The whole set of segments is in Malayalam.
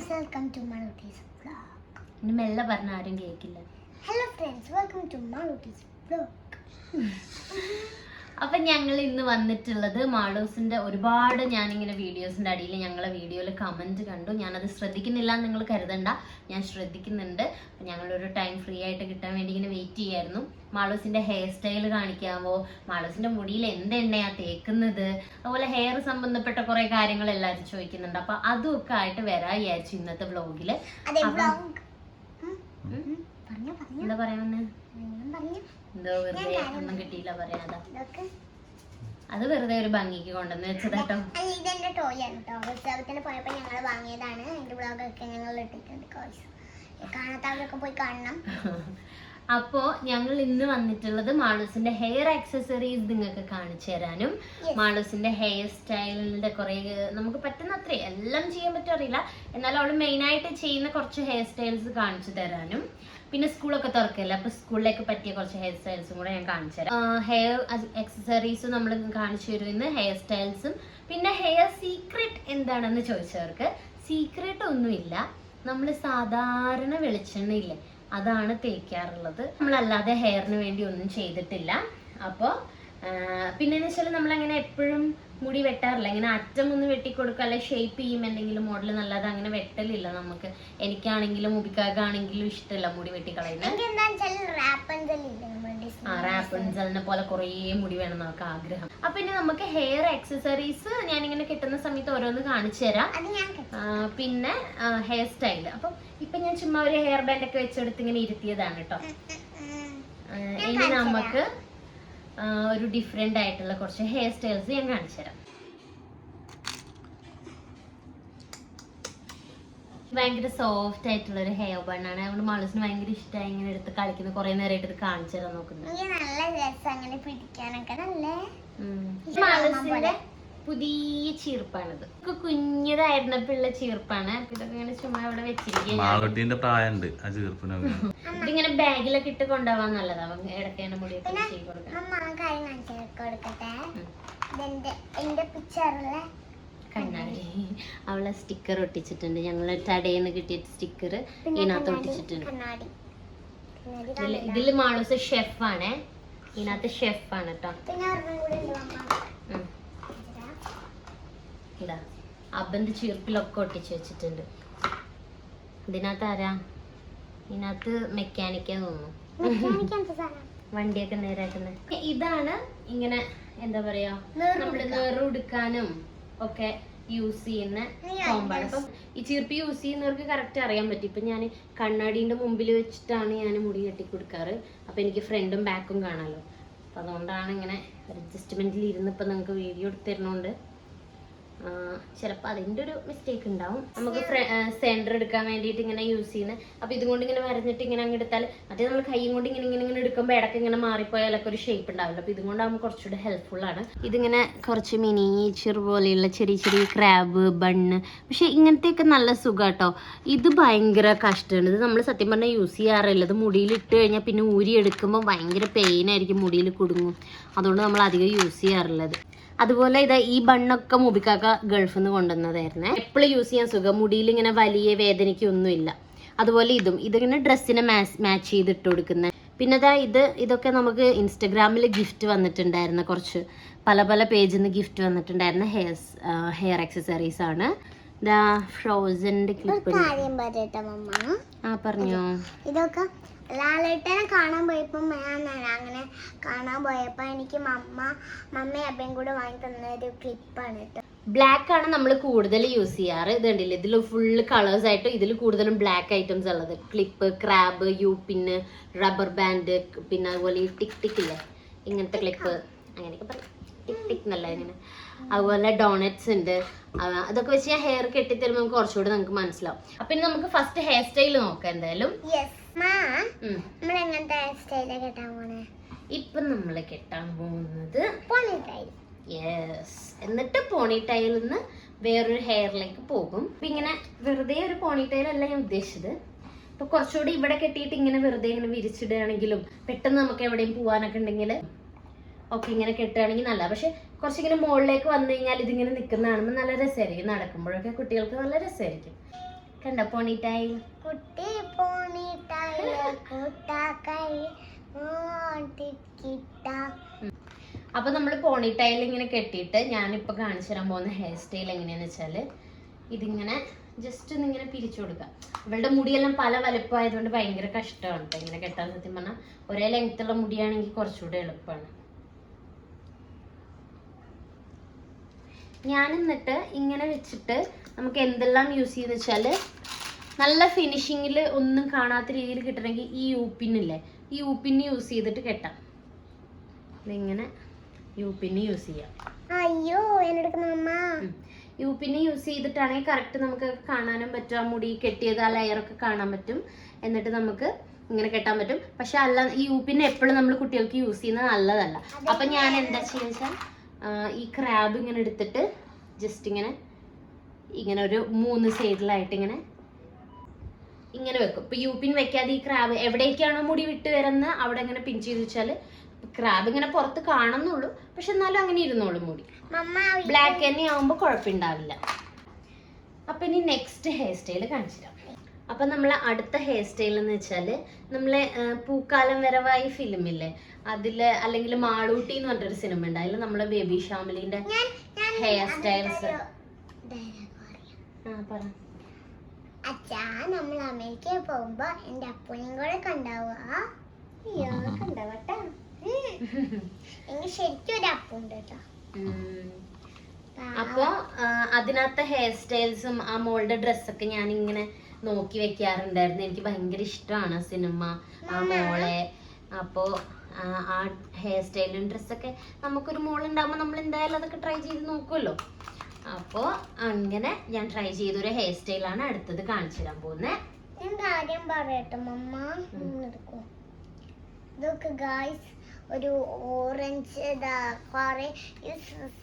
friends, welcome to Malutis vlog. ഇനി മെല്ലെ പറഞ്ഞ ആരും കേൾക്കില്ല. Hello friends, welcome to Malutis vlog. അപ്പൊ ഞങ്ങൾ ഇന്ന് വന്നിട്ടുള്ളത് മാളൂസിന്റെ ഒരുപാട് ഞാനിങ്ങനെ വീഡിയോസിന്റെ അടിയിൽ ഞങ്ങളെ വീഡിയോയിൽ കമന്റ് കണ്ടു. ഞാനത് ശ്രദ്ധിക്കുന്നില്ല എന്ന് നിങ്ങൾ കരുതണ്ട, ഞാൻ ശ്രദ്ധിക്കുന്നുണ്ട്. ഞങ്ങളൊരു ടൈം ഫ്രീ ആയിട്ട് കിട്ടാൻ വേണ്ടി ഇങ്ങനെ വെയിറ്റ് ചെയ്യായിരുന്നു. മാളൂസിന്റെ ഹെയർ സ്റ്റൈൽ കാണിക്കാമോ, മാളൂസിന്റെ മുടിയിൽ എന്ത് എണ്ണയാ തേക്കുന്നത്, അതുപോലെ ഹെയർ സംബന്ധപ്പെട്ട കുറെ കാര്യങ്ങൾ എല്ലാവരും ചോദിക്കുന്നുണ്ട്. അപ്പൊ അതൊക്കെ ആയിട്ട് വരാ വിചാരിച്ചു ഇന്നത്തെ വ്ലോഗില്. എന്താ പറയാമെന്ന് എന്തോ വെറുതെ ഒന്നും കിട്ടിയില്ല പറയാതാ. അത് വെറുതെ ഒരു ഭംഗിക്ക് കൊണ്ടുവന്ന് വെച്ചതാട്ടോ. ഇതെന്റെ ടോയ് ആണ് കേട്ടോ. ഉത്സവത്തിന് പോയപ്പോ ഞങ്ങൾ വാങ്ങിയതാണ്. എന്റെ വ്ലോഗൊക്കെ ഞങ്ങൾ ഇട്ടിട്ടുണ്ട്. കാണാത്തവരൊക്കെ പോയി കാണണം. അപ്പോ ഞങ്ങൾ ഇന്ന് വന്നിട്ടുള്ളത് മാളൂസിന്റെ ഹെയർ ആക്സസറീസ് നിങ്ങൾക്ക് കാണിച്ചു തരാനും മാളൂസിന്റെ ഹെയർ സ്റ്റൈലിന്റെ കുറെ നമുക്ക് പറ്റുന്ന അത്രേ എല്ലാം ചെയ്യാൻ പറ്റും അറിയില്ല, എന്നാലും അവള് മെയിൻ ആയിട്ട് ചെയ്യുന്ന കുറച്ച് ഹെയർ സ്റ്റൈൽസ് കാണിച്ചു തരാനും, പിന്നെ സ്കൂളൊക്കെ തുറക്കല്ലേ അപ്പൊ സ്കൂളിലേക്ക് പറ്റിയ കുറച്ച് ഹെയർ സ്റ്റൈൽസും കൂടെ ഞാൻ കാണിച്ചു തരാം. ഹെയർ ആക്സസറീസും നമ്മൾ കാണിച്ചു തരുന്ന ഹെയർ സ്റ്റൈൽസും, പിന്നെ ഹെയർ സീക്രട്ട് എന്താണെന്ന് ചോദിച്ചവർക്ക് സീക്രട്ട് ഒന്നുമില്ല. നമ്മൾ സാധാരണ വെളിച്ചെണ്ണ ഇല്ലേ അതാണ് തേക്കാറുള്ളത്. നമ്മളല്ലാതെ ഹെയറിന് വേണ്ടി ഒന്നും ചെയ്തിട്ടില്ല. അപ്പോൾ പിന്നെന്ന് വെച്ചാൽ നമ്മളങ്ങനെ എപ്പോഴും മുടി വെട്ടാറില്ല. ഇങ്ങനെ അറ്റം ഒന്ന് വെട്ടിക്കൊടുക്കുക, അല്ലെ ഷേപ്പ് ചെയ്യും എന്തെങ്കിലും മോഡൽ നല്ലത് അങ്ങനെ വെട്ടലില്ല നമുക്ക്. എനിക്കാണെങ്കിലും മുബിക്കാണെങ്കിലും ഇഷ്ടമല്ല മുടി വെട്ടിക്കളയുന്നത്. റാപ്പൻസലിനെ പോലെ കുറേ മുടി വേണം നമുക്ക് ആഗ്രഹം. അപ്പൊ ഇനി നമുക്ക് ഹെയർ ആക്സസറീസ് ഞാനിങ്ങനെ കിട്ടുന്ന സമയത്ത് ഓരോന്ന് കാണിച്ചു തരാം. പിന്നെ ഹെയർ സ്റ്റൈല്. അപ്പം ഇപ്പൊ ഞാൻ ചുമ്മാ ഒരു ഹെയർ ബാൻഡ് ഒക്കെ വെച്ചെടുത്ത് ഇങ്ങനെ ഇരുത്തിയതാണ് കേട്ടോ. ഇനി നമുക്ക് ഒരു ഡിഫറെന്റ് ആയിട്ടുള്ള കുറച്ച് ഹെയർ സ്റ്റൈൽസ് ഞാൻ കാണിച്ചു തരാം. ഭയങ്കര സോഫ്റ്റ് ആയിട്ടുള്ള ഒരു ഹെയർ ബണ്ണാണ്. അതുകൊണ്ട് മാളൂസിന് ഭയങ്കര ഇഷ്ടമായി ഇങ്ങനെ എടുത്ത് കളിക്കുന്ന കുറെ നേരമായിട്ട് ഇത് കാണിച്ചു തരാൻ നോക്കുന്നത്. മാളൂസിന്റെ പുതിയ ചീർപ്പാണിത്. കുഞ്ഞതായിരുന്നപ്പോഴുള്ള ചീർപ്പാണ്. ഇതൊക്കെ ഇങ്ങനെ ചുമ്മാ ഇവിടെ വെച്ചിരിക്കുന്നത്. ഇതിങ്ങനെ ബാഗിലൊക്കെ ഇട്ട് കൊണ്ടുപോകാൻ നല്ലതാവും. ഇടയ്ക്കാണ് മുടിയൊക്കെ ചെയ്ത് കൊടുക്കാൻ. കണ്ണാടി അവളെ സ്റ്റിക്കർ ഒട്ടിച്ചിട്ടുണ്ട്. ഞങ്ങള് കടയിന്ന് കിട്ടിയ സ്റ്റിക്കർ ഇതിനകത്ത് ഒട്ടിച്ചിട്ടുണ്ട്. ഇതില് മാളൂസ് ഷെഫാണ്. ഇതിനകത്ത് ഷെഫാണ് കേട്ടോ. ഇതാ അബന്റെ ചീർപ്പിലൊക്കെ ഒട്ടിച്ചു വെച്ചിട്ടുണ്ട്. ഇതിനകത്ത് ആരാ? ഇതിനകത്ത് മെക്കാനിക്കാ തോന്നുന്നു, വണ്ടിയൊക്കെ നേരാക്കുന്നത്. ഇതാണ് ഇങ്ങനെ എന്താ പറയാ നമ്മള് നെറുടുക്കാനും ഒക്കെ യൂസ് ചെയ്യുന്ന കോമ്പാണ്. അപ്പം ഈ ചീർപ്പ് യൂസ് ചെയ്യുന്നവർക്ക് കറക്റ്റ് അറിയാൻ പറ്റും. ഇപ്പൊ ഞാൻ കണ്ണാടിന്റെ മുമ്പിൽ വെച്ചിട്ടാണ് ഞാൻ മുടി കെട്ടി കൊടുക്കാറ്. അപ്പൊ എനിക്ക് ഫ്രണ്ടും ബാക്കും കാണാലോ. അപ്പൊ അതുകൊണ്ടാണ് ഇങ്ങനെ അഡ്ജസ്റ്റ്മെന്റിൽ ഇരുന്ന് ഇപ്പൊ നിങ്ങൾക്ക് വീഡിയോ എടുത്ത് തരുന്നോണ്ട് ചിലപ്പോൾ അതിൻ്റെ ഒരു മിസ്റ്റേക്ക് ഉണ്ടാവും. നമുക്ക് സെൻറ്റർ എടുക്കാൻ വേണ്ടിയിട്ട് ഇങ്ങനെ യൂസ് ചെയ്യുന്നത്. അപ്പോൾ ഇതുകൊണ്ട് ഇങ്ങനെ വരഞ്ഞിട്ട് ഇങ്ങനെ അങ്ങ് എടുത്താൽ, മറ്റേ നമ്മൾ കൈയും കൊണ്ട് ഇങ്ങനെ ഇങ്ങനെ ഇങ്ങനെ എടുക്കുമ്പോൾ ഇടയ്ക്ക് ഇങ്ങനെ മാറിപ്പോയാലൊക്കെ ഒരു ഷേപ്പ് ഉണ്ടാവില്ല. അപ്പോൾ ഇതുകൊണ്ടാകുമ്പോൾ കുറച്ചുകൂടെ ഹെൽപ്ഫുൾ ആണ്. ഇതിങ്ങനെ കുറച്ച് മിനിയേച്ചർ പോലെയുള്ള ചെറിയ ചെറിയ ക്രാബ് ബണ്ണ്, പക്ഷെ ഇങ്ങനത്തെയൊക്കെ നല്ല സുഖം കേട്ടോ. ഇത് ഭയങ്കര കഷ്ടമാണ്. ഇത് നമ്മൾ സത്യം പറഞ്ഞാൽ യൂസ് ചെയ്യാറില്ല. ഇത് മുടിയിൽ ഇട്ട് കഴിഞ്ഞാൽ പിന്നെ ഊരി എടുക്കുമ്പോൾ ഭയങ്കര പെയിനായിരിക്കും, മുടിയിൽ കുടുങ്ങും. അതുകൊണ്ട് നമ്മൾ അധികം യൂസ് ചെയ്യാറുള്ളത്. അതുപോലെ ഇതാ ഈ ബണ്ണൊക്കെ മുബിക്കാക്ക ഗൾഫിൽ നിന്ന് കൊണ്ടുവന്നതായിരുന്നേ. എപ്പോഴും യൂസ് ചെയ്യാൻ സുഖം, മുടിയിൽ ഇങ്ങനെ വലിയ വേദനയ്ക്കൊന്നുമില്ല. അതുപോലെ ഇതിങ്ങനെ ഡ്രസ്സിനെ മാച്ച് ചെയ്ത് ഇട്ട് കൊടുക്കുന്നത്. പിന്നെ ഇതൊക്കെ നമുക്ക് ഇൻസ്റ്റഗ്രാമിൽ ഗിഫ്റ്റ് വന്നിട്ടുണ്ടായിരുന്ന കുറച്ച് പല പല പേജിൽ നിന്ന് ഗിഫ്റ്റ് വന്നിട്ടുണ്ടായിരുന്ന ഹെയർ ആക്സസറീസ് ആണ്. ഇതാ ഫ്രോസന്റെ ക്ലിപ്പ്. പറഞ്ഞോ. ഇതൊക്കെ ലാലേട്ടനെ കാണാൻ പോയപ്പോ അങ്ങനെ കാണാൻ പോയപ്പോ എനിക്ക് മമ്മയും അപ്പയും കൂടെ വാങ്ങി തന്ന ഒരു ക്ലിപ്പാണ് കേട്ടോ. ബ്ലാക്ക് ആണ് നമ്മൾ കൂടുതൽ യൂസ് ചെയ്യാറ്. ഇത് കണ്ടില്ലേ, ഇതിൽ ഫുള്ള് കളേഴ്സ് ആയിട്ട് ഇതിൽ കൂടുതലും ബ്ലാക്ക് ഐറ്റംസ് ഉള്ളത്. ക്ലിപ്പ്, ക്രാബ്, യൂപിന്ന്, റബ്ബർ ബാൻഡ്, പിന്നെ അതുപോലെ ഈ ടിക് ടിക് ഇല്ലേ ഇങ്ങനത്തെ ക്ലിപ്പ്, അങ്ങനെയൊക്കെ പറയും. ടിക് ടിക് എന്നല്ല ഇങ്ങനെ. അതുപോലെ ഡോണറ്റ്സ് ഉണ്ട്. അതൊക്കെ വെച്ച് ഞാൻ ഹെയർ കെട്ടിത്തരുമ്പോൾ നമുക്ക് കുറച്ചുകൂടി നമുക്ക് മനസ്സിലാവും. അപ്പൊ ഇനി നമുക്ക് ഫസ്റ്റ് ഹെയർ സ്റ്റൈൽ നോക്കാം എന്തായാലും. ഇപ്പൊ നമ്മള് കെട്ടാൻ പോകുന്നത് യെസ്. എന്നിട്ട് പോണിടൈലിൽ നിന്ന് വേറൊരു ഹെയറിലേക്ക് പോകും. അപ്പൊ ഇങ്ങനെ വെറുതെ ഒരു പോണിടൈൽ അല്ല ഞാൻ ഉദ്ദേശിച്ചത്. ഇപ്പൊ കുറച്ചുകൂടി ഇവിടെ കെട്ടിയിട്ട് ഇങ്ങനെ വെറുതെ ഇങ്ങനെ വിരിച്ചിടുകയാണെങ്കിലും പെട്ടെന്ന് നമുക്ക് എവിടെയും പോവാനൊക്കെ ഉണ്ടെങ്കിൽ ഒക്കെ ഇങ്ങനെ കെട്ടുകയാണെങ്കിൽ നല്ല. പക്ഷെ കുറച്ചിങ്ങനെ മുകളിലേക്ക് വന്നു കഴിഞ്ഞാൽ ഇതിങ്ങനെ നിൽക്കുന്ന കാണുമ്പോൾ നല്ല രസമായിരിക്കും. നടക്കുമ്പോഴൊക്കെ കുട്ടികൾക്ക് നല്ല രസമായിരിക്കും. കണ്ട പോണി ടൈൽ. കുട്ടി പോണിട്ടായി കൂട്ടാക്കായി അപ്പൊ നമ്മൾ പോണി ടൈൽ ഇങ്ങനെ കെട്ടിയിട്ട് ഞാനിപ്പോ കാണിച്ചു തരാൻ പോകുന്ന ഹെയർ സ്റ്റൈൽ എങ്ങനെയാന്ന് വെച്ചാല് ഇതിങ്ങനെ ജസ്റ്റ് ഒന്ന് ഇങ്ങനെ പിരിച്ചു കൊടുക്കാം. ഇവളുടെ മുടിയെല്ലാം പല വലുപ്പമായതുകൊണ്ട് ഭയങ്കര കഷ്ടമാണ് കേട്ടോ ഇങ്ങനെ കെട്ടാൻ. സത്യം പറഞ്ഞാൽ ഒരേ ലെങ്ത്തുള്ള മുടിയാണെങ്കിൽ കുറച്ചുകൂടെ എളുപ്പമാണ്. ഞാൻ എന്നിട്ട് ഇങ്ങനെ വെച്ചിട്ട് നമുക്ക് എന്തെല്ലാം യൂസ് ചെയ്യുന്ന വെച്ചാല് നല്ല ഫിനിഷിങ്ങിൽ ഒന്നും കാണാത്ത രീതിയിൽ കിട്ടണമെങ്കിൽ ഈ യൂപ്പിന്നില്ലേ, ഈ യൂപ്പിന് യൂസ് ചെയ്തിട്ട് കെട്ടാം. ഇതിങ്ങനെ യൂപ്പിന് യൂസ് ചെയ്യാം. അയ്യോ എന്നെടുക്കുന്ന യൂപ്പിന് യൂസ് ചെയ്തിട്ടാണെങ്കിൽ കറക്റ്റ് നമുക്ക് കാണാനും പറ്റും. ആ മുടി കെട്ടിയത് ആ ലെയറൊക്കെ കാണാൻ പറ്റും. എന്നിട്ട് നമുക്ക് ഇങ്ങനെ കെട്ടാൻ പറ്റും. പക്ഷെ അല്ല, ഈ യൂപ്പിന് എപ്പോഴും നമ്മൾ കുട്ടികൾക്ക് യൂസ് ചെയ്യുന്നത് നല്ലതല്ല. അപ്പൊ ഞാൻ എന്താ ചെയ്യുക വെച്ചാൽ ഈ ക്രാബ് ഇങ്ങനെ എടുത്തിട്ട് ജസ്റ്റ് ഇങ്ങനെ ഒരു 3 സൈഡിലായിട്ട് ഇങ്ങനെ വെക്കും. ഇപ്പൊ യൂപ്പിൻ വെക്കാതെ ഈ ക്രാബ് എവിടേക്കാണോ മുടി വിട്ട് വരുന്നത് അവിടെ ഇങ്ങനെ പിൻ ചെയ്ത് വെച്ചാൽ ക്രാബ് ഇങ്ങനെ പുറത്ത് കാണുന്നുള്ളൂ, പക്ഷെ എന്നാലും അങ്ങനെ ഇരുന്നോളും മുടി. ബ്ലാക്ക് തന്നെ ആവുമ്പോൾ കുഴപ്പമുണ്ടാവില്ല. അപ്പൊ ഇനി നെക്സ്റ്റ് ഹെയർ സ്റ്റൈൽ കാണിച്ചു തരാം. അപ്പൊ നമ്മളെ അടുത്ത ഹെയർ സ്റ്റൈൽ എന്ന് വെച്ചാല് നമ്മളെ പൂക്കാലം വരവായി ഫിലിമില്ലേ അതില്, അല്ലെങ്കിൽ മാളൂട്ടി എന്ന് പറഞ്ഞൊരു സിനിമ ഉണ്ട്, അതിൽ നമ്മളെ ബേബി ഷാമിലിന്റെ ഹെയർ സ്റ്റൈൽസ്. അച്ഛാ നമ്മൾ അമേരിക്കയിൽ പോകുമ്പോ എന്റെ അപ്പനും കൂടെ കണ്ടാവുക. അയ്യോ കണ്ടാവട്ടെ, എനിക്ക് ശരിക്കും ഒരു അപ്പുണ്ട് കേട്ടോ. അപ്പൊ അതിനകത്തെ ഹെയർ സ്റ്റൈൽസും ആ മോളുടെ ഡ്രസ്സൊക്കെ ഞാൻ ഇങ്ങനെ നോക്കി വെക്കാറുണ്ടായിരുന്നു. എനിക്ക് ഭയങ്കര ഇഷ്ടമാണ് സിനിമ, ആ മോളെ. അപ്പോ ആ ഹെയർ സ്റ്റൈലും ഡ്രസ്സൊക്കെ നമുക്കൊരു മോളുണ്ടാകുമ്പോൾ നമ്മൾ എന്തായാലും അതൊക്കെ ട്രൈ ചെയ്ത് നോക്കുമല്ലോ. അപ്പോൾ അങ്ങനെ ഞാൻ ട്രൈ ചെയ്തൊരു ഹെയർ സ്റ്റൈലാണ് അടുത്തത് കാണിച്ചു തരാൻ പോകുന്നത്. ഞാൻ കാര്യം പറയട്ടെ മമ്മ, ഇതൊക്കെ ഗായ്സ് ഒരു ഓറഞ്ച്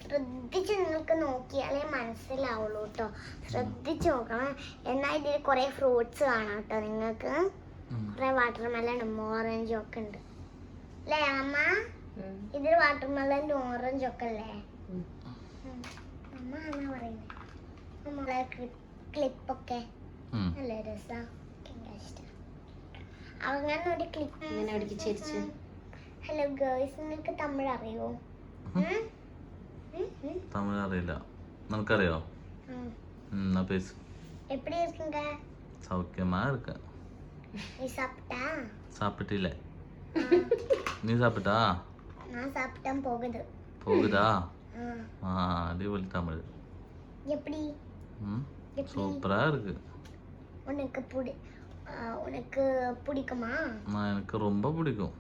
ശ്രദ്ധിച്ച് നിങ്ങൾക്ക് നോക്കിയാലേ മനസ്സിലാവുള്ളൂ കേട്ടോ. ശ്രദ്ധിച്ച് നോക്കണം. എന്നാൽ ഇതിൽ കുറെ ഫ്രൂട്ട്സ് കാണാം കേട്ടോ നിങ്ങൾക്ക്. കുറെ വാട്ടർമെലണും ഓറഞ്ചും ഒക്കെ ഉണ്ട് അല്ലേ അമ്മ? ഇതിൽ വാട്ടർമെലനും ഓറഞ്ചും ഒക്കെ അല്ലേ അമ്മ എന്നാ പറയുന്നത്? നമ്മളെ ക്ലിപ്പൊക്കെ നല്ല രസാ, ഇഷ്ടം. അങ്ങനെ ഒരു ക്ലിപ്പ്. ഹലോ ഗേൾസ്, നിങ്ങൾക്ക് തമിഴ് അറിയോ? തമിഴ് അറിയില്ല. നിനക്കറിയോ? எப்படி இருக்கீங்க? சௌக்கியமா இருக்க. நீ சாப்பிட்டா? சாப்பிட்டில்ல. நீ சாப்பிட்டா? நான் சாப்பிட்டேன். போகுதா? அடிபொலி தமிழ். எப்படி? சூப்பரா இருக்கு. உனக்கு பிடிக்குமா? எனக்கு ரொம்ப பிடிக்கும்.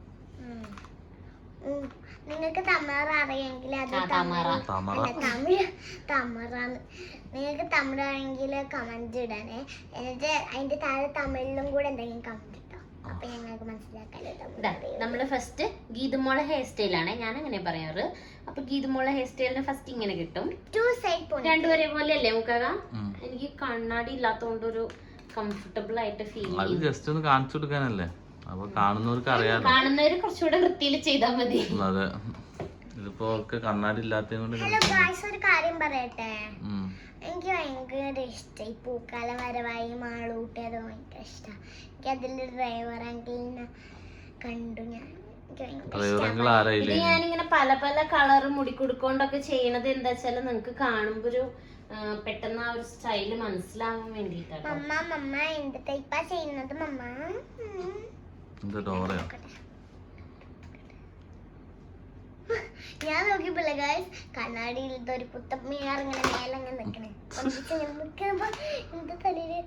നിങ്ങൾക്ക് തമിഴ് അറിയെങ്കിൽ അത് തമിഴാണ്. നിങ്ങൾക്ക് തമിഴ് അറിയെങ്കിൽ കമന്റ് ഇടണേ. എന്നിട്ട് അതിന്റെ താഴെ തമിഴിലും കൂടെ എന്തെങ്കിലും കമന്റ് ഇട്ടോ. അപ്പൊ ഞങ്ങൾക്ക് മനസ്സിലാക്കാലോ. നമ്മള് ഫസ്റ്റ് ഗീതുമോളെ ഹെയർ സ്റ്റൈലാണ് ഞാൻ അങ്ങനെ പറയാറ്. അപ്പൊ ഗീതുമോളെ ഹെയർ സ്റ്റൈലിന് ഫസ്റ്റ് ഇങ്ങനെ കിട്ടും. 2 സൈഡ് രണ്ടുപേരെ പോലെ അല്ലേ മുക്കാക? എനിക്ക് കണ്ണാടി ഇല്ലാത്തോണ്ട് ഒരു കംഫർട്ടബിൾ ആയിട്ട് ഫീൽ ചെയ്യും. അത് ജസ്റ്റ് ഒന്ന് കാണിച്ചു കൊടുക്കാനല്ലേ, അപ്പൊ കാണുന്നവർക്ക് അറിയാലോ. കാണുന്നവര് കുറച്ചുകൂടെ വൃത്തിയിൽ ചെയ്താൽ മതി. അതെ, ഇതിപ്പോ കണ്ണാടി ഇല്ലാത്തത്. ഹലോ ഗായ്സ്, ഒരു കാര്യം പറയട്ടെ. എനിക്ക് ഭയങ്കര ഇഷ്ടം ഈ പൂക്കാല വരവായി മാളൂട്ടി. അത് ഭയങ്കര ഇഷ്ടം. എനിക്ക് അതിൽ ഡ്രൈവർ അങ്കിളിനെ കണ്ടു ഞാൻ. ഞാനിങ്ങനെ പല പല കളർ മുടി കൊടുക്കൊണ്ടൊക്കെ ചെയ്യണത് എന്താ വെച്ചാല് നിങ്ങക്ക് കാണുമ്പോ ഒരു പെട്ടെന്ന് ആ ഒരു സ്റ്റൈല് മനസ്സിലാവാൻ വേണ്ടിട്ടാണ്. മമ്മ എന്ത് ടൈപ്പാ ചെയ്യുന്നത് മമ്മ? ഞാൻ നോക്കിയപ്പോഴേ ഗായ്സ് കണ്ണാടിയിൽ ഒരു കുത്തമ്മയാർ ഇങ്ങനെ മേലങ്ങനെ നിക്കണേ. നിൽക്കുമ്പോ എന്റെ തലയില്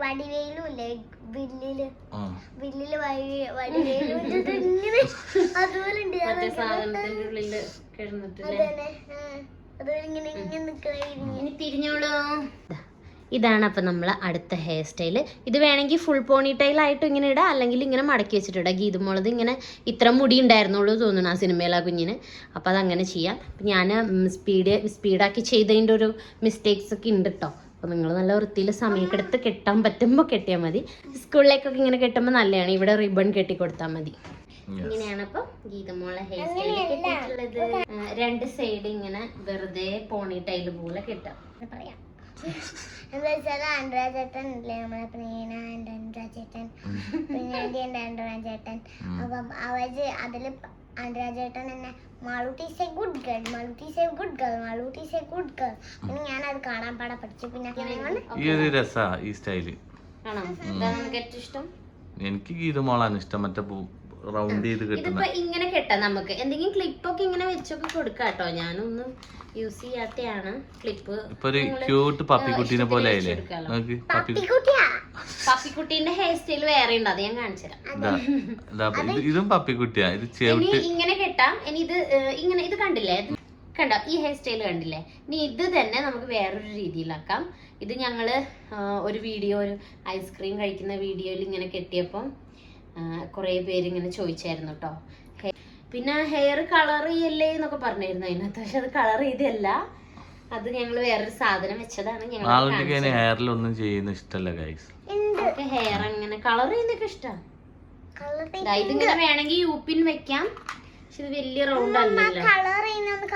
വടിവേലും ഇല്ലേ, വില്ലില് വടിവേലും ഇങ്ങനെ അതുപോലെ ഉണ്ട്. അതുപോലെ ഇങ്ങനെ ഇങ്ങനെ നിക്കണേ. ഇനി തിരിഞ്ഞോളൂ. ഇതാണ് അപ്പം നമ്മൾ അടുത്ത ഹെയർ സ്റ്റൈല്. ഇത് വേണമെങ്കിൽ ഫുൾ പോണി ടൈൽ ആയിട്ട് ഇങ്ങനെ ഇടാം, അല്ലെങ്കിൽ ഇങ്ങനെ മടക്കി വെച്ചിട്ടിടാം. ഗീതുമോളത് ഇങ്ങനെ ഇത്ര മുടി ഉണ്ടായിരുന്നുള്ളൂ തോന്നുന്നു ആ സിനിമയിലാ കുഞ്ഞിന്. അപ്പോൾ അതങ്ങനെ ചെയ്യാം. ഞാൻ സ്പീഡാക്കി ചെയ്തതിൻ്റെ ഒരു മിസ്റ്റേക്സ് ഒക്കെ ഉണ്ട് കേട്ടോ. അപ്പോൾ നിങ്ങൾ നല്ല വൃത്തിയിൽ സമയക്കെടുത്ത് കെട്ടാൻ പറ്റുമ്പോൾ കെട്ടിയാൽ മതി. സ്കൂളിലേക്കൊക്കെ ഇങ്ങനെ കെട്ടുമ്പോൾ നല്ലതാണ്. ഇവിടെ റിബൺ കെട്ടി കൊടുത്താൽ മതി. ഇങ്ങനെയാണ് അപ്പം ഗീതുമോളെ ഹെയർ സ്റ്റൈൽ കെട്ടിയിട്ടുള്ളത്. 2 സൈഡ് ഇങ്ങനെ വെറുതെ പോണി ടൈൽ പോലെ കെട്ടാം. പറയാം എന്താ വെച്ചാൽ ആൻഡ്രാ ചേട്ടൻ ഇല്ലേ, നമ്മളെ പ്രീന ആൻഡ് ആൻഡ്രാ ചേട്ടൻ, പ്രീനാൻഡി ആൻഡ് ആൻഡ്രാ ചേട്ടൻ. അപ്പം അവര് അതില് ആൻഡ്രാ ചേട്ടൻ തന്നെ Malootty is A good girl, Malootty is A good girl, Malootty is A good girl. പിന്നെ ഞാൻ അത് കാണാൻ പാടെ പഠിച്ചു. പിന്നെ ഈ ഒരു രസാ ഈ സ്റ്റൈല്. ആണോ? ഇതാണ് നിനക്ക് ഏറ്റവും ഇഷ്ടം? എനിക്ക് ഗീതമോളാണ് ഇഷ്ടം, മറ്റേ റൗണ്ട് ചെയ്ത് ഇതിപ്പോ കിട്ടുന്ന. ഇങ്ങനെ കെട്ടാം നമുക്ക്. എന്തെങ്കിലും ക്ലിപ്പൊക്കെ ഇങ്ങനെ വെച്ചൊക്കെ കൊടുക്കാം കേട്ടോ. ഞാനൊന്നും യൂസ് ചെയ്യാത്തയാണ് ക്ലിപ്പ്. ഇപ്പൊ ഒരു ക്യൂട്ട് പപ്പിക്കുട്ടീനെ പോലെ ആയില്ലേ നോക്ക്. പപ്പിക്കുട്ടീന്റെ ഹെയർ സ്റ്റൈൽ വേറെ ഉണ്ട്, അത് ഞാൻ കാണിച്ചു തരാം. ഇതും പപ്പിക്കുട്ടിയാ. ഇത് ഇനി ഇങ്ങനെ കെട്ടാം. ഇനി ഇത് ഇങ്ങനെ, ഇത് കണ്ടില്ലേ, കണ്ടോ ഈ ഹെയർ സ്റ്റൈൽ കണ്ടില്ലേ? ഇനി ഇത് തന്നെ നമുക്ക് വേറൊരു രീതിയിലാക്കാം. ഇത് ഞങ്ങള് ഒരു വീഡിയോ, ഒരു ഐസ്ക്രീം കഴിക്കുന്ന വീഡിയോയിൽ ഇങ്ങനെ കെട്ടിയപ്പം കുറേ പേര് ഇങ്ങനെ ചോദിച്ചായിരുന്നു കേട്ടോ. പിന്നെ ഹെയർ കളർ ചെയ്യല്ലേ എന്നൊക്കെ പറഞ്ഞിരുന്നു അതിനകത്ത്. പക്ഷെ അത് കളർ ചെയ്തല്ല, അത് ഞങ്ങൾ വേറൊരു സാധനം വെച്ചതാണ്. ഞങ്ങൾ ഹെയറിലൊന്നും ചെയ്യുന്ന ഇഷ്ടല്ല ഗൈസ്. ഹെയർ അങ്ങനെ കളർ ചെയ്യുന്നൊക്കെ ഇഷ്ടമാണ്. ഇതിങ്ങനെ വേണമെങ്കിൽ യൂപ്പിൻ വെക്കാം, പക്ഷെ ഇത് വലിയ റൗണ്ട് അല്ലല്ലോ. അത്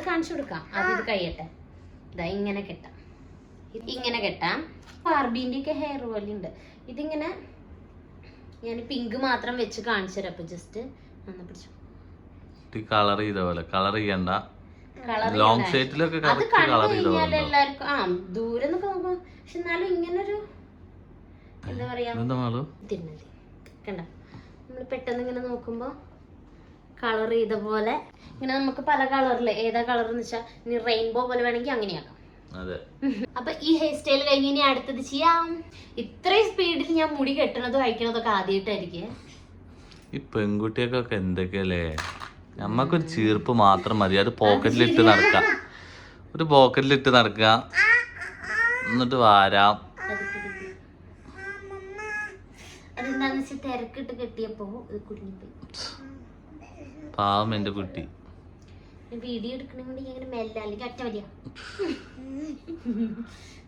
കാണിച്ചു കൊടുക്കാം. അത് ഇത് കഴിയട്ടെ. ഇതാ ഇങ്ങനെ കെട്ടാം, ഇങ്ങനെ കെട്ടാം. ബാർബീന്റെ ഒക്കെ ഹെയർ പോലെ ഉണ്ട്. ഇതിങ്ങനെ ഞാൻ പിങ്ക് മാത്രം വെച്ച് കാണിച്ചു തരാം. അപ്പൊ ജസ്റ്റ് പിടിച്ചു കളർ ചെയ്ത പോലെ. കളർ ചെയ്യണ്ട. ലോങ് സൈറ്റിലൊക്കെ അത് കണ്ടു കഴിഞ്ഞാൽ എല്ലാവർക്കും ദൂരെ നിന്നൊക്കെ നോക്കും. പക്ഷെ എന്നാലും ഇങ്ങനൊരു എന്താ പറയാ തിരുമതി കണ്ട, നമ്മൾ പെട്ടെന്ന് ഇങ്ങനെ നോക്കുമ്പോ കളർ ചെയ്ത പോലെ ഇങ്ങനെ നമുക്ക് പല കളറില് ഏതാ കളർ എന്ന് വെച്ചാൽ ഇനി റെയിൻബോ പോലെ വേണമെങ്കിൽ അങ്ങനെയാക്കാം. അപ്പൊ ഈ ഹെയർ സ്റ്റൈൽ കഴിഞ്ഞ് ഇനി അടുത്തത് ചെയ്യാം. ഇത്രയും സ്പീഡിൽ ഞാൻ മുടി കെട്ടണതും അയക്കണതൊക്കെ ആദ്യമായിട്ടായിരിക്കും. ഈ പെൺകുട്ടിയൊക്കെ എന്തൊക്കെയല്ലേ. നമ്മക്കൊരു ചീർപ്പ് മാത്രം മതി. അത് പോക്കറ്റിലിട്ട് നടക്കാം, ഒരു പോക്കറ്റിലിട്ട് നടക്കുക, എന്നിട്ട് വാരാം. അതെന്താന്ന് വെച്ചാൽ തിരക്കിട്ട് കെട്ടിയപ്പോ ഇത് കുടുങ്ങിപ്പോയി. പാവം എന്റെ കുട്ടി. വീഡിയോ എടുക്കണമെങ്കിൽ ഇങ്ങനെ മെല്ലെ, അല്ലെങ്കിൽ ഒറ്റ മതിയാ.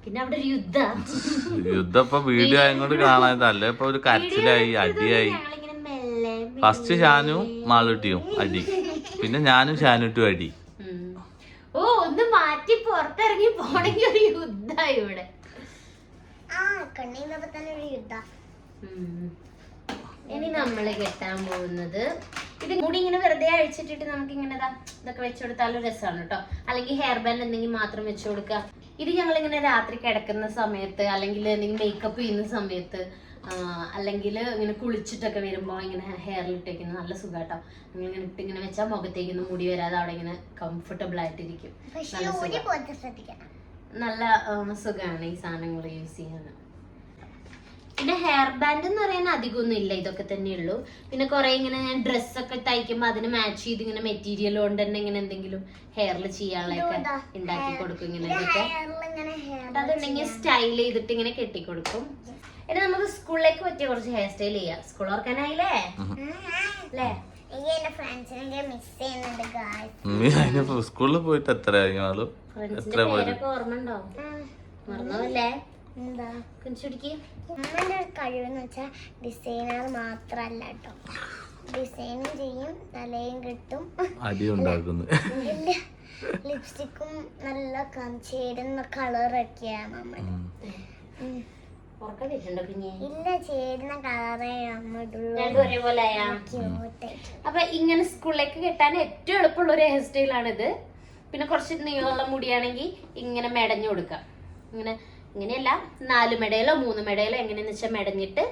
പിന്നെ അവിടെ ഒരു യുദ്ധം ഇപ്പൊ വീഡിയോ ആയതുകൊണ്ട് കാണാതല്ലേ. ഇപ്പൊ ഒരു കരച്ചിലായി, അടിയായി. ഫസ്റ്റ് ഷാനും മാളൂട്ടിയും അടി, പിന്നെ ഞാനും ഷാനുട്ടും അടി. ഓ ഒന്ന് മാറ്റി പുറത്തിറങ്ങി പോണെങ്കിൽ ഒരു യുദ്ധായി ഇവിടെ. ഇനി നമ്മള് കെട്ടാൻ പോകുന്നത് ഇത് കൂടി ഇങ്ങനെ വെറുതെ അഴിച്ചിട്ടിട്ട് നമുക്ക് ഇങ്ങനെ ഇതൊക്കെ വെച്ചു കൊടുത്താലും രസമാണ് കേട്ടോ. അല്ലെങ്കിൽ ഹെയർ ബാൻഡ് എന്തെങ്കിലും മാത്രം വെച്ചു കൊടുക്കുക. ഇത് ഞങ്ങൾ ഇങ്ങനെ രാത്രി കിടക്കുന്ന സമയത്ത്, അല്ലെങ്കിൽ എന്തെങ്കിലും മേക്കപ്പ് ചെയ്യുന്ന സമയത്ത്, അല്ലെങ്കിൽ ഇങ്ങനെ കുളിച്ചിട്ടൊക്കെ വരുമ്പോൾ ഇങ്ങനെ ഹെയറിലിട്ടേക്കുന്നത് നല്ല സുഖാട്ടോ. ഇങ്ങനെ ഇട്ട് ഇങ്ങനെ വെച്ചാൽ മുഖത്തേക്കൊന്നും മുടി വരാതെ അവിടെ ഇങ്ങനെ കംഫർട്ടബിൾ ആയിട്ടിരിക്കും. നല്ല സുഖമാണ് ഈ സാധനങ്ങൾ യൂസ് ചെയ്യാൻ. പിന്നെ ഹെയർ ബാൻഡ് എന്ന് പറയാൻ അധികമൊന്നും ഇല്ല, ഇതൊക്കെ തന്നെയുള്ളൂ. പിന്നെ കുറെ ഇങ്ങനെ ഞാൻ ഡ്രസ്സൊക്കെ തയ്ക്കുമ്പോൾ അതിന് മാച്ച് ചെയ്ത് ഇങ്ങനെ മെറ്റീരിയൽ കൊണ്ട് തന്നെ ഇങ്ങനെ എന്തെങ്കിലും ഹെയറിൽ ചെയ്യാനുള്ളതൊക്കെ ഉണ്ടാക്കി കൊടുക്കും. ഇങ്ങനെയൊക്കെ അതുണ്ടെങ്കിൽ സ്റ്റൈൽ ചെയ്തിട്ട് ഇങ്ങനെ കെട്ടിക്കൊടുക്കും. ഇനി നമുക്ക് സ്കൂളിലേക്ക് പറ്റിയ കുറച്ച് ഹെയർ സ്റ്റൈൽ ചെയ്യാം. സ്കൂൾ ഓർക്കാനായില്ലേ അല്ലേ? സ്കൂളിൽ പോയിട്ട് എത്രയൊക്കെ ഓർമ്മ ഉണ്ടാവും. മറന്നല്ലേ? അമ്മന്റെ കഴിവെന്ന് വെച്ചാൽ ഡിസൈനർ മാത്രല്ല കേട്ടോ, ഡിസൈനും ചെയ്യും, തലയും കിട്ടും, ലിപ്സ്റ്റിക്കും നല്ല ചേരുന്ന കളറൊക്കെയാണ് അമ്മ. ഇല്ല, ചേരുന്ന കളറേ അമ്മ. അപ്പൊ ഇങ്ങനെ സ്കൂളിലേക്ക് കെട്ടാൻ ഏറ്റവും എളുപ്പമുള്ള ഒരു ഹെയർ സ്റ്റൈലാണിത്. പിന്നെ കുറച്ച് നീളമുള്ള മുടിയാണെങ്കിൽ ഇങ്ങനെ മെടഞ്ഞു കൊടുക്കാം. ഇങ്ങനെയല്ല, 4 മെടയിലോ 3 മെടയിലോ എങ്ങനെയാന്ന് വെച്ചാൽ മെടഞ്ഞിട്ട്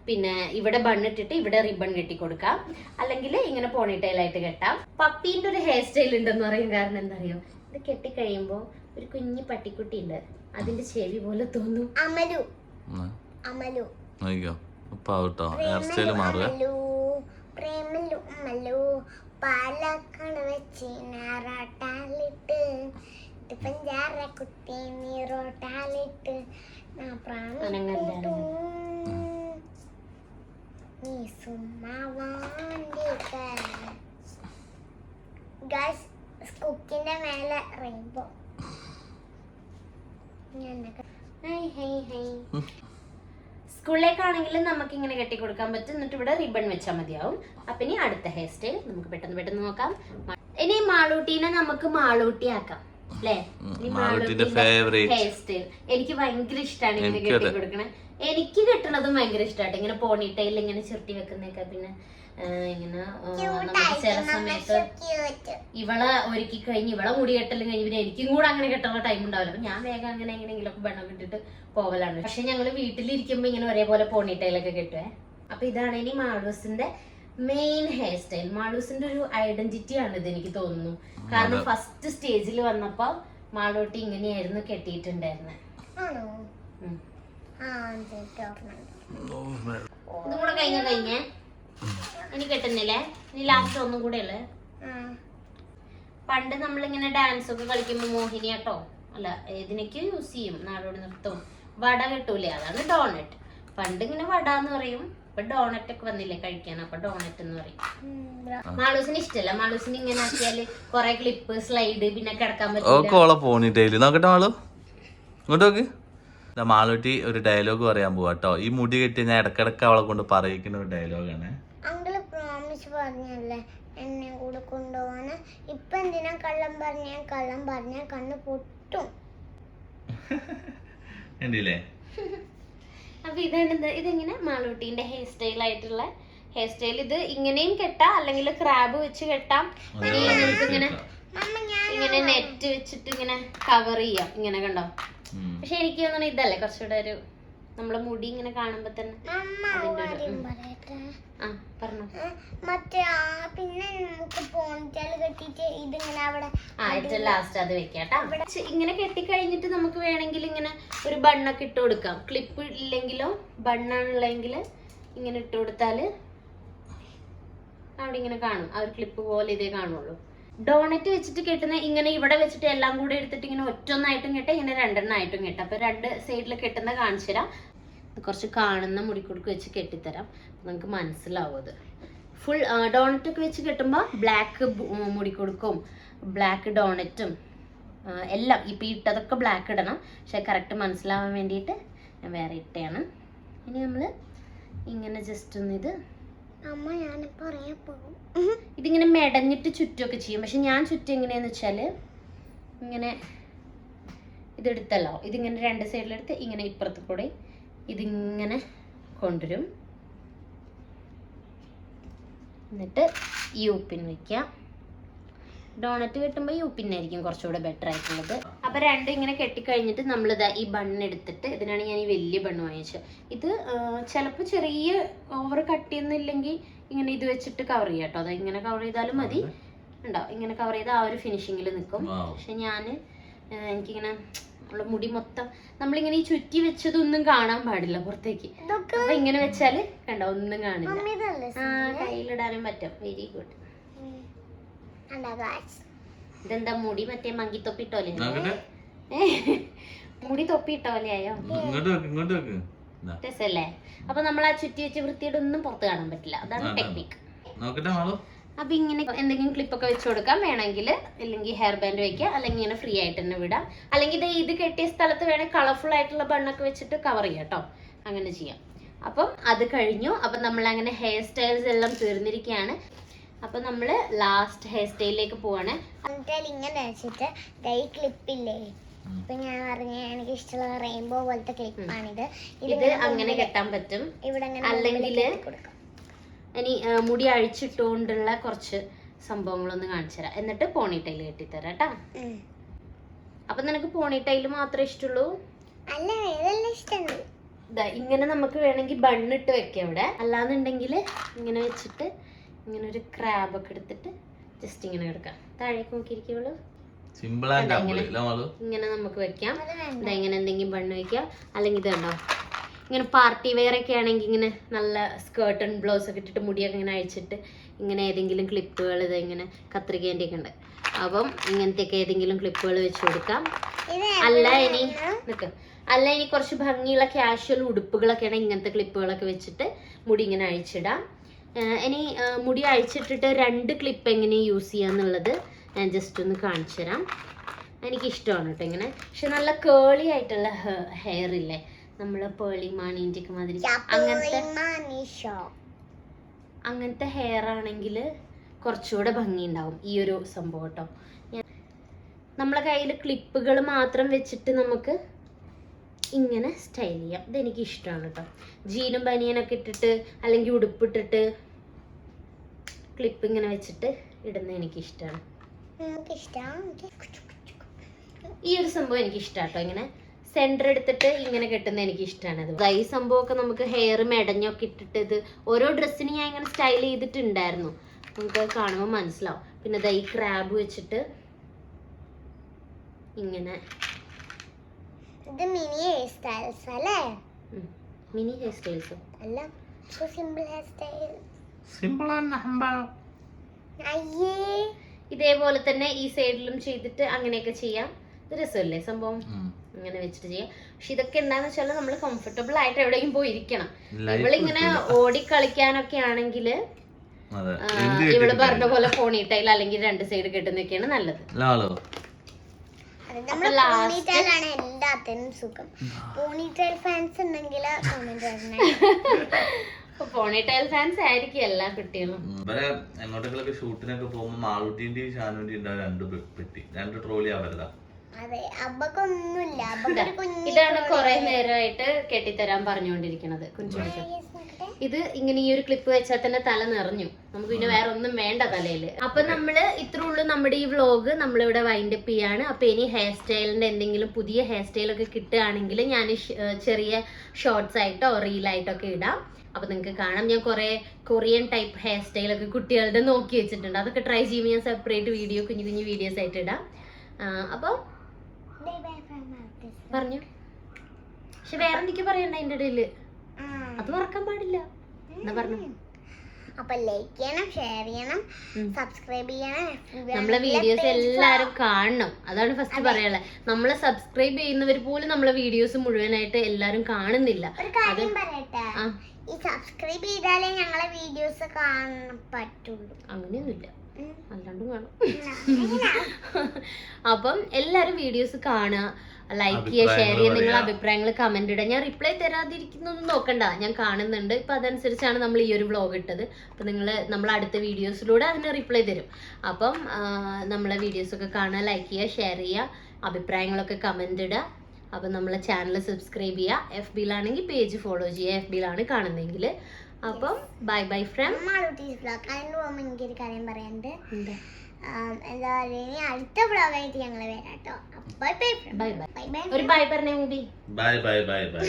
പിന്നെ ഇവിടെ ബണ്ണിട്ടിട്ട് ഇവിടെ റിബൺ കെട്ടി കൊടുക്കാം. അല്ലെങ്കിൽ ഇങ്ങനെ പോണിറ്റൈലായിട്ട് കെട്ടാം. പപ്പീന്റെ ഒരു ഹെയർ സ്റ്റൈൽ ഉണ്ടെന്ന് പറയും. കാരണം എന്താ അറിയോ, ഇത് കെട്ടിക്കഴിയുമ്പോ ഒരു കുഞ്ഞു പട്ടിക്കുട്ടി ഉണ്ട്, അതിന്റെ ചെവി പോലെ തോന്നും. അമലു അമലു പാലക്കാട് വെച്ച് നാറാട്ടാലിട്ട് പഞ്ചാര കുട്ടി നീറോട്ടാലിട്ട് നീ ഗൈസ് കുക്കിന്റെ മേലെ റെയിൻബോ. സ്കൂളിലേക്കാണെങ്കിലും നമുക്ക് ഇങ്ങനെ കെട്ടിക്കൊടുക്കാൻ പറ്റും. എന്നിട്ട് ഇവിടെ റിബൺ വെച്ചാൽ മതിയാവും. അപ്പൊ ഇനി അടുത്ത ഹെയർ സ്റ്റൈൽ നമുക്ക് പെട്ടെന്ന് നോക്കാം. ഇനി മാളൂട്ടീനെ നമുക്ക് മാളൂട്ടിയാക്കാം. അല്ലേ? മാളൂട്ടിന്റെ ഫേവറേറ്റ് ഹെയർ സ്റ്റൈൽ എനിക്ക് ഭയങ്കര ഇഷ്ടമാണ് ഇങ്ങനെ കെട്ടി കൊടുക്കണേ. എനിക്ക് കെട്ടണതും ഭയങ്കര ഇഷ്ടമായിട്ട് ഇങ്ങനെ പോണിട്ടയിൽ ഇങ്ങനെ ചുരുട്ടി വെക്കുന്നൊക്കെ. പിന്നെ ഇങ്ങനെ നമുക്ക് ചില സമയത്ത് ഇവളെ ഒരുക്കി കഴിഞ്ഞ് ഇവളെ മുടി കെട്ടലും കഴിഞ്ഞ് പിന്നെ എനിക്കും കൂടെ അങ്ങനെ കെട്ടാനുള്ള ടൈം ഉണ്ടാവില്ല. അപ്പൊ ഞാൻ വേഗം അങ്ങനെ എങ്ങനെയെങ്കിലൊക്കെ ബണ്ണം ഇട്ടിട്ട് പോവലാണ്. പക്ഷെ ഞങ്ങള് വീട്ടിലിരിക്കുമ്പോ ഇങ്ങനെ ഒരേപോലെ പോണിട്ടയിലൊക്കെ കെട്ടുവേ. അപ്പൊ ഇതാണ് ഇനി മാളൂസിന്റെ മെയിൻ ഹെയർ സ്റ്റൈൽ. മാളൂസിന്റെ ഒരു ഐഡന്റിറ്റി ആണ് ഇത് എനിക്ക് തോന്നുന്നു. കാരണം ഫസ്റ്റ് സ്റ്റേജിൽ വന്നപ്പോ മാളൂട്ടി ഇങ്ങനെയായിരുന്നു കെട്ടിയിട്ടുണ്ടായിരുന്നെ. ഇതും കൂടെ കഴിഞ്ഞേ ഇനി കെട്ടുന്നില്ലേ? ഇനി ലാസ്റ്റ് ഒന്നും കൂടെ അല്ലേ? പണ്ട് നമ്മളിങ്ങനെ ഡാൻസ് ഒക്കെ കളിക്കുമ്പോ മോഹിനിയാട്ടോ അല്ല ഇതിനൊക്കെ യൂസ് ചെയ്യും നാടോടി നൃത്തവും. വട കെട്ടൂലേ, അതാണ് ഡോണറ്റ്. പണ്ട് ഇങ്ങനെ വട എന്ന് പറയും, ഇപ്പൊ ഡോണറ്റ് ഒക്കെ വന്നില്ലേ കഴിക്കാൻ, അപ്പൊ ഡോണറ്റ് എന്ന് പറയും. മാളൂസിന് ഇഷ്ടല്ല. മാളൂസിന് ഇങ്ങനെ ആക്കിയാല് കൊറേ ക്ലിപ്പ് സ്ലൈഡ് പിന്നെ കിടക്കാൻ പറ്റും. നോക്കട്ടെ മാളു, ഇങ്ങോട്ട് നോക്ക്. മാളൂട്ടി ഒരു ഡയലോഗ് പറയാൻ പോവാ കേട്ടോ. ഈ മുടി കെട്ടി ഞാൻ ഇടക്കിടക്ക് അവളെ കൊണ്ട് പറയിക്കുന്ന ഒരു ഡയലോഗാണ്. അങ്കിള് പ്രോമിസ് പറഞ്ഞല്ലേ എന്നെ കൂടെ കൊണ്ടുപോവാന്. ഇപ്പൊ എന്തിനാ കള്ളം പറഞ്ഞ കണ്ണ് പൊട്ടും. കണ്ടില്ലേ? അപ്പൊ ഇതാണ് ഇതിങ്ങനെ മാളൂട്ടിന്റെ ഹെയർ സ്റ്റൈൽ ആയിട്ടുള്ള ഹെയർ സ്റ്റൈൽ. ഇത് ഇങ്ങനെയും കെട്ടാം, അല്ലെങ്കിൽ ക്രാബ് വെച്ച് കെട്ടാം, ഇങ്ങനെ നെറ്റ് വെച്ചിട്ട് ഇങ്ങനെ കവർ ചെയ്യാം. ഇങ്ങനെ കണ്ടോ? പക്ഷെ എനിക്ക് തോന്നുന്നു ഇതല്ലേ കുറച്ചുകൂടെ ഒരു നമ്മളെ മുടി ഇങ്ങനെ കാണുമ്പോ തന്നെ ഏറ്റവും ലാസ്റ്റ് അത് വെക്കാട്ടാ. ഇങ്ങനെ കെട്ടി കഴിഞ്ഞിട്ട് നമുക്ക് വേണമെങ്കിൽ ഇങ്ങനെ ഒരു ബണ്ണൊക്കെ ഇട്ട് കൊടുക്കാം. ക്ലിപ്പ് ഇല്ലെങ്കിലോ ബണ്ണാണുള്ളെങ്കിൽ ഇങ്ങനെ ഇട്ട് കൊടുത്താല് അവിടെ ഇങ്ങനെ കാണും. ആ ഒരു ക്ലിപ്പ് പോലെ ഇതേ കാണുള്ളൂ. ഡോണറ്റ് വെച്ചിട്ട് കെട്ടുന്ന ഇങ്ങനെ ഇവിടെ വെച്ചിട്ട് എല്ലാം കൂടെ എടുത്തിട്ട് ഇങ്ങനെ ഒറ്റൊന്നായിട്ടും കെട്ടാം, ഇങ്ങനെ രണ്ടെണ്ണമായിട്ടും കെട്ടാം. അപ്പൊ രണ്ട് സൈഡിൽ കെട്ടുന്ന കാണിച്ചു തരാം. കുറച്ച് കാണുന്ന മുടിക്കുടുക്ക് വെച്ച് കെട്ടിത്തരാം, നമുക്ക് മനസ്സിലാവും. അത് ഫുൾ ഡോണറ്റ് ഒക്കെ വെച്ച് കെട്ടുമ്പോൾ ബ്ലാക്ക് മുടിക്കുടുക്കും ബ്ലാക്ക് ഡോണറ്റും എല്ലാം ഇപ്പം ഇട്ടതൊക്കെ ബ്ലാക്ക് ഇടണം. പക്ഷെ കറക്റ്റ് മനസ്സിലാവാൻ വേണ്ടിയിട്ട് ഞാൻ വേറെ ഇട്ടയാണ്. ഇനി നമ്മൾ ഇങ്ങനെ ജസ്റ്റ് ഒന്ന് ഇതിങ്ങനെ മെടഞ്ഞിട്ട് ചുറ്റുമൊക്കെ ചെയ്യും. പക്ഷെ ഞാൻ ചുറ്റും എങ്ങനെയാന്ന് വെച്ചാൽ ഇങ്ങനെ ഇതെടുത്തല്ലോ, ഇതിങ്ങനെ രണ്ട് സൈഡിലെടുത്ത് ഇങ്ങനെ ഇപ്പുറത്ത് കൂടെ ഇതിങ്ങനെ കൊണ്ടുവരും. എന്നിട്ട് യൂപ്പിൻ വെക്കാം. ഡോണറ്റ് കെട്ടുമ്പോൾ യൂപ്പിനായിരിക്കും കുറച്ചുകൂടെ ബെറ്റർ ആയിട്ടുള്ളത്. അപ്പൊ രണ്ടും ഇങ്ങനെ കെട്ടിക്കഴിഞ്ഞിട്ട് നമ്മളിതാ ഈ ബണ്ണ് എടുത്തിട്ട്, ഇതിനാണ് ഞാൻ ഈ വലിയ ബണ്ണ് വാങ്ങിച്ചത്. ഇത് ചിലപ്പോൾ ചെറിയ ഓവർ കട്ട് ചെയ്യുന്നില്ലെങ്കിൽ ഇങ്ങനെ ഇത് വെച്ചിട്ട് കവർ ചെയ്യാം കേട്ടോ. അത് ഇങ്ങനെ കവർ ചെയ്താലും മതി. ഉണ്ടോ? ഇങ്ങനെ കവർ ചെയ്താൽ ആ ഒരു ഫിനിഷിങ്ങിൽ നിൽക്കും. പക്ഷെ എനിക്കിങ്ങനെ ഉള്ള മുടി മൊത്തം നമ്മളിങ്ങനെ ഈ ചുറ്റി വെച്ചതൊന്നും കാണാൻ പാടില്ല പുറത്തേക്ക്. അപ്പൊ ഇങ്ങനെ വെച്ചാല് കണ്ടോ ഒന്നും കാണില്ല. കയ്യിലിടാനും പറ്റും. Very good. ഇതെന്താ മുടി മറ്റേ മങ്കി തൊപ്പിട്ടോലെ? മുടി തൊപ്പിയിട്ടോലെ ആയോ? രസല്ലേ? അപ്പൊ നമ്മൾ ആ ചുറ്റി വെച്ച് വൃത്തിയുടെ ഒന്നും പുറത്ത് കാണാൻ പറ്റില്ല. അതാണ് ടെക്നിക്ക്. അപ്പൊ ഇങ്ങനെ എന്തെങ്കിലും ക്ലിപ്പൊക്കെ വെച്ച് കൊടുക്കാം വേണമെങ്കിൽ, അല്ലെങ്കിൽ ഹെയർ ബാൻഡ് വെക്കാം, അല്ലെങ്കിൽ ഇങ്ങനെ ഫ്രീ ആയിട്ട് തന്നെ വിടാം. അല്ലെങ്കിൽ ഇത് കെട്ടിയ സ്ഥലത്ത് വേണമെങ്കിൽ കളർഫുൾ ആയിട്ടുള്ള ബണ്ണൊക്കെ വെച്ചിട്ട് കവർ ചെയ്യാം കേട്ടോ. അങ്ങനെ ചെയ്യാം. അപ്പം അത് കഴിഞ്ഞു. അപ്പൊ നമ്മൾ അങ്ങനെ ഹെയർ സ്റ്റൈൽസ് എല്ലാം തീർന്നിരിക്കുകയാണ്. അപ്പൊ നമ്മള് ലാസ്റ്റ് ഹെയർ സ്റ്റൈലിലേക്ക് പോവാണ്. ഇങ്ങനെ വെച്ചിട്ട് ഈ ക്ലിപ്പില്ലേ, ഇപ്പൊ ഞാൻ പറഞ്ഞ എനിക്ക് ഇഷ്ടമുള്ള റെയിൻബോ പോലത്തെ ക്ലിപ്പാണിത്. ഇത് അങ്ങനെ കെട്ടാൻ പറ്റും. അല്ലെങ്കിൽ ഇനി മുടി അഴിച്ചിട്ടുകൊണ്ടുള്ള കുറച്ച് സംഭവങ്ങളൊന്ന് കാണിച്ചു തരാം. എന്നിട്ട് പോണിട്ടൈൽ കെട്ടിത്തരാം കേട്ടാ. അപ്പൊ നിനക്ക് പോണിട്ടൈൽ മാത്രമേ ഇഷ്ടമുള്ളൂ? അല്ല, വേറെല്ലാം ഇഷ്ടമുണ്ട്. ഇങ്ങനെ നമുക്ക് വേണമെങ്കിൽ ബണ്ണിട്ട് വെക്കാം ഇവിടെ. അല്ലാന്നുണ്ടെങ്കിൽ ഇങ്ങനെ വെച്ചിട്ട് ഇങ്ങനെ ഒരു ക്രാബ് ഒക്കെ എടുത്തിട്ട് ജസ്റ്റ് ഇങ്ങനെ എടുക്കാം. താഴേക്ക് നോക്കിയിരിക്കുള്ളൂ. ഇങ്ങനെ നമുക്ക് വെക്കാം. ഇങ്ങനെ എന്തെങ്കിലും ബണ്ണ് വെക്കാം. അല്ലെങ്കിൽ ഇതുണ്ടോ ഇങ്ങനെ പാർട്ടി വെയർ ഒക്കെ ആണെങ്കിൽ ഇങ്ങനെ നല്ല സ്കേർട്ട് ആൻഡ് ബ്ലൗസ് ഒക്കെ ഇട്ടിട്ട് മുടിയൊക്കെ ഇങ്ങനെ അഴിച്ചിട്ട് ഇങ്ങനെ ഏതെങ്കിലും ക്ലിപ്പുകൾ ഇങ്ങനെ കത്രികേൻ്റെ ഒക്കെ ഉണ്ട്. അപ്പം ഇങ്ങനത്തെയൊക്കെ ഏതെങ്കിലും ക്ലിപ്പുകൾ വെച്ച് കൊടുക്കാം. അല്ല ഇനി കുറച്ച് ഭംഗിയുള്ള കാഷ്വൽ ഉടുപ്പുകളൊക്കെ ആണെങ്കിൽ ഇങ്ങനത്തെ ക്ലിപ്പുകളൊക്കെ വെച്ചിട്ട് മുടി ഇങ്ങനെ അഴിച്ചിടാം. ഇനി മുടി അഴിച്ചിട്ടിട്ട് 2 ക്ലിപ്പ് എങ്ങനെ യൂസ് ചെയ്യാന്നുള്ളത് ഞാൻ ജസ്റ്റ് ഒന്ന് കാണിച്ചു തരാം. എനിക്കിഷ്ടമാണ് കേട്ടോ ഇങ്ങനെ. പക്ഷെ നല്ല കേളി ആയിട്ടുള്ള ഹെയർ ഇല്ലേ, നമ്മള് പേളി മാണീൻ്റെ ഒക്കെ മാതിരി അങ്ങനത്തെ ഹെയർ ആണെങ്കിൽ കുറച്ചുകൂടെ ഭംഗി ഉണ്ടാവും ഈ ഒരു സംഭവം കേട്ടോ. നമ്മളെ കയ്യിൽ ക്ലിപ്പുകൾ മാത്രം വെച്ചിട്ട് നമുക്ക് ഇങ്ങനെ സ്റ്റൈൽ ചെയ്യാം. ഇതെനിക്ക് ഇഷ്ടമാണ് കേട്ടോ. ജീനും ബനിയനൊക്കെ ഇട്ടിട്ട് അല്ലെങ്കിൽ ഉടുപ്പിട്ടിട്ട് ക്ലിപ്പ് ഇങ്ങനെ വെച്ചിട്ട് ഇടുന്നത് എനിക്ക് ഇഷ്ടമാണ്. ഈ ഒരു സംഭവം എനിക്ക് ഇഷ്ടമാണ് കേട്ടോ. ഇങ്ങനെ സെന്റർ എടുത്തിട്ട് ഇങ്ങനെ കെട്ടുന്നത് എനിക്ക് ഇഷ്ടമാണ്. അത് ഈ സംഭവമൊക്കെ നമുക്ക് ഹെയർ മെടഞ്ഞൊക്കെ ഇട്ടിട്ട് ഇത് ഓരോ ഡ്രസ്സിന് ഞാൻ ഇങ്ങനെ സ്റ്റൈൽ ചെയ്തിട്ടുണ്ടായിരുന്നു. നമുക്ക് കാണുമ്പോൾ മനസ്സിലാവും. പിന്നെ ഈ ക്രാബ് വെച്ചിട്ട് ഇങ്ങനെ മിനി ഹെയർ സ്റ്റൈൽസ് അല്ലേ? മിനി ഹെയർ സ്റ്റൈൽസ് അല്ല, സിമ്പിൾ ഹെയർ സ്റ്റൈൽ. അയ്യേ, ഇതേപോലെ തന്നെ ഈ സൈഡിലും ചെയ്തിട്ട് അങ്ങനെയൊക്കെ ചെയ്യാം. ഇത് രസമല്ലേ സംഭവം? ഇങ്ങനെ വെച്ചിട്ട് ചെയ്യാം. പക്ഷെ ഇതൊക്കെ എന്താന്ന് വെച്ചാൽ നമ്മൾ കംഫർട്ടബിൾ ആയിട്ട് എവിടെയെങ്കിലും പോയി ഇരിക്കണം. ഇവളിങ്ങനെ ഓടിക്കളിക്കാനൊക്കെ ആണെങ്കിൽ ഇവള് പറഞ്ഞ പോലെ പോണിട്ടൈൽ അല്ലെങ്കിൽ 2 സൈഡ് കെട്ടുന്നൊക്കെയാണ് നല്ലത്. എല്ലാത്തിനും സുഖം. പോണിറ്റൈൽ ഫാൻസ് ഉണ്ടെങ്കിൽ പോണിട്ടൈൽ ഫാൻസ് ആയിരിക്കും എല്ലാ കുട്ടികളും. എങ്ങോട്ടെങ്കിലൊക്കെ ഷൂട്ടിനൊക്കെ പോകുമ്പോ മാളൂട്ടിന്റെ ഷാനുവിന്റെ ഉണ്ടാവും 2 പെട്ടി, 2 ട്രോളി അവരതാ. ഇതാണ് കുറെ നേരമായിട്ട് കെട്ടിത്തരാൻ പറഞ്ഞുകൊണ്ടിരിക്കുന്നത് കുഞ്ചുടിച്ച. ഇത് ഇങ്ങനെ ഈ ഒരു ക്ലിപ്പ് വെച്ചാൽ തന്നെ തല നിറഞ്ഞു. നമുക്ക് പിന്നെ വേറെ ഒന്നും വേണ്ട തലയില്. അപ്പൊ നമ്മള് ഇത്ര ഉള്ളു നമ്മുടെ ഈ വ്ലോഗ്. നമ്മളിവിടെ വൈൻഡപ്പ് ചെയ്യാണ്. അപ്പൊ ഇനി ഹെയർ സ്റ്റൈലിന്റെ എന്തെങ്കിലും പുതിയ ഹെയർ സ്റ്റൈലൊക്കെ കിട്ടുകയാണെങ്കിൽ ഞാൻ ചെറിയ ഷോർട്സ് ആയിട്ടോ റീലായിട്ടോ ഒക്കെ ഇടാം. അപ്പൊ നിങ്ങൾക്ക് കാണാം. ഞാൻ കുറെ കൊറിയൻ ടൈപ്പ് ഹെയർ സ്റ്റൈലൊക്കെ കുട്ടികളുടെ നോക്കി വെച്ചിട്ടുണ്ട്. അതൊക്കെ ട്രൈ ചെയ്യുമ്പോൾ ഞാൻ സെപ്പറേറ്റ് വീഡിയോ കുഞ്ഞു കുഞ്ഞു വീഡിയോസ് ആയിട്ട് ഇടാം. അപ്പൊ പറഞ്ഞു. പക്ഷെ വേറെ എന്തൊക്കെ പറയണ്ട അതിന്റെ ഇടയില്. അത് മറക്കാൻ പാടില്ല. എന്താ പറഞ്ഞു? അപ്പൊ ലൈക്ക് ചെയ്യണം, ഷെയർ ചെയ്യണം, സബ്സ്ക്രൈബ് ചെയ്യണം. നമ്മളെ വീഡിയോസ് എല്ലാരും കാണണം. അതാണ് ഫസ്റ്റ് പറയാനുള്ളത്. നമ്മളെ സബ്സ്ക്രൈബ് ചെയ്യുന്നവർ പോലും നമ്മളെ വീഡിയോസ് മുഴുവനായിട്ട് എല്ലാരും കാണുന്നില്ല. ഒരു കാര്യം പറയട്ടെ, ഈ സബ്സ്ക്രൈബ് ചെയ്താലേ ഞങ്ങളെ വീഡിയോസ് കാണാൻ പറ്റുള്ളൂ. അങ്ങനെയൊന്നുമില്ല, അല്ലാണ്ടും കാണും. അപ്പം എല്ലാരും വീഡിയോസ് കാണുക, ലൈക്ക് ചെയ്യുക, ഷെയർ ചെയ്യുക, നിങ്ങളുടെ അഭിപ്രായങ്ങൾ കമന്റ് ഇടുക. ഞാൻ റിപ്ലൈ തരാതിരിക്കുന്നൊന്നും നോക്കണ്ട, ഞാൻ കാണുന്നുണ്ട്. ഇപ്പൊ അതനുസരിച്ചാണ് നമ്മൾ ഈ ഒരു വ്ലോഗ് ഇട്ടത്. അപ്പൊ നമ്മൾ അടുത്ത വീഡിയോസിലൂടെ അതിന് റിപ്ലൈ തരും. അപ്പം നമ്മളെ വീഡിയോസ് ഒക്കെ കാണുക, ലൈക്ക് ചെയ്യുക, ഷെയർ ചെയ്യുക, അഭിപ്രായങ്ങളൊക്കെ കമന്റ് ഇടുക. അപ്പൊ നമ്മളെ ചാനൽ സബ്സ്ക്രൈബ് ചെയ്യുക. FB-യിലാണെങ്കിൽ പേജ് ഫോളോ ചെയ്യുക, FB-യിലാണ് കാണുന്നതെങ്കിൽ. അപ്പം ബൈ ബൈ ഫ്രം മാളൂട്ടീസ് വ്ലോഗ്. അതിന് പോകുമ്പോൾ എനിക്കൊരു കാര്യം പറയാനുണ്ട്. എന്താ പറയുക, അടുത്ത വ്ലോഗായിട്ട് ഞങ്ങൾ വരാം കേട്ടോ. Bye bye bye bye. ഒരു ബൈ പറഞ്ഞേ movie. Bye bye bye bye.